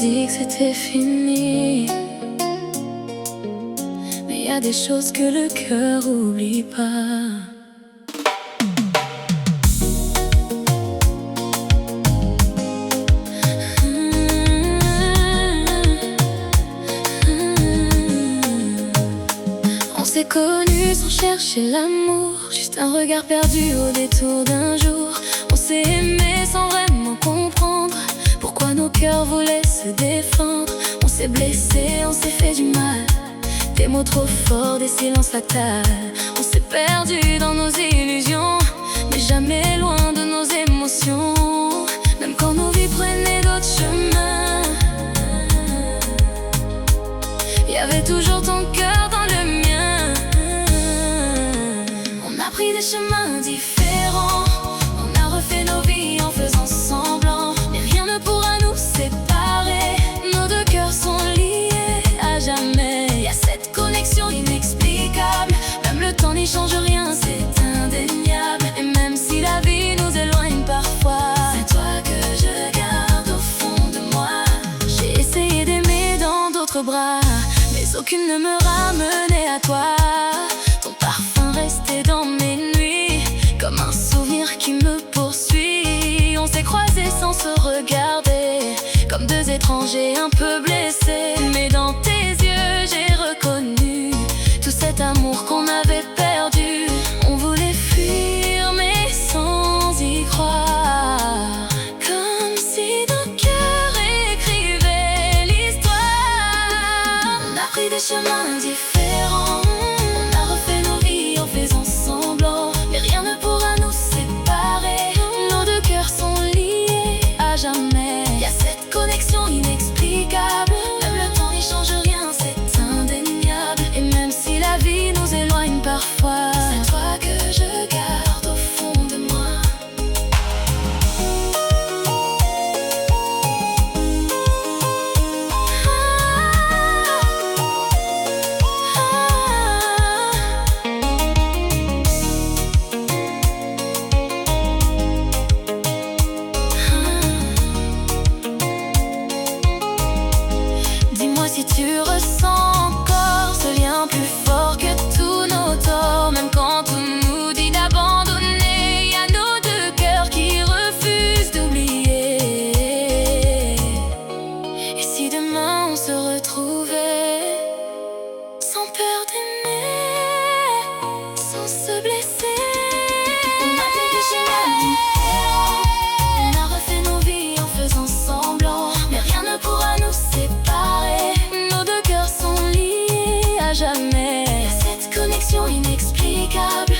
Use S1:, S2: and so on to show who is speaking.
S1: dit que c'était fini, mais y a des choses que le cœur oublie pas. On s'est connus sans chercher l'amour, juste un regard perdu au détour d'un jour. On s'est aimé sans vraiment comprendre pourquoi nos cœurs voulaient se défendre. On s'est blessé, on s'est fait du mal, des mots trop forts, des silences fatals. On s'est perdu dans nos illusions, mais jamais loin de nos émotions. Même quand nos vies prenaient d'autres chemins, y avait toujours ton cœur dans le mien. On a pris des chemins différents, on a refait nos vies en faisant semblant, mais rien ne pourra nous séparer. Nos deux cœurs sont liés à jamais. Y a cette connexion inexplicable, même le temps n'y change rien, c'est indéniable. Et même si la vie nous éloigne parfois, c'est toi que je garde au fond de moi. J'ai essayé d'aimer dans d'autres bras, mais aucune ne me ramenait à toi. Ton parfum restait dans mes nuits, comme un souvenir qui me poursuit. On s'est croisés sans se regarder, comme deux étrangers un peu blessés. Mais dans tes yeux j'ai reconnu tout cet amour qu'on avait perdu. On voulait fuir mais sans y croire, comme si nos cœurs écrivaient l'histoire. On a pris des chemins différents, on a refait nos vies en faisant semblant, mais rien ne pourra nous séparer. Nos deux cœurs sont liés à jamais. Y a cette connexion inexplicable, même le temps n'y change rien, c'est indéniable. Et même si la vie nous éloigne parfois, c'est toi que je garde au fond de moi. Dis-moi si tu ressens encore ce lien plus fort que tous nos torts. Même quand on nous dit d'abandonner, y a nos deux cœurs qui refusent d'oublier. Et si demain on se retrouvait, sans peur d'aimer, sans se blesser. On a pris des chemins différents, on a refait nos vies en faisant semblant, mais rien ne pourra nous séparer. Nos deux cœurs sont liés à jamais. Y a cette connexion inexplicable,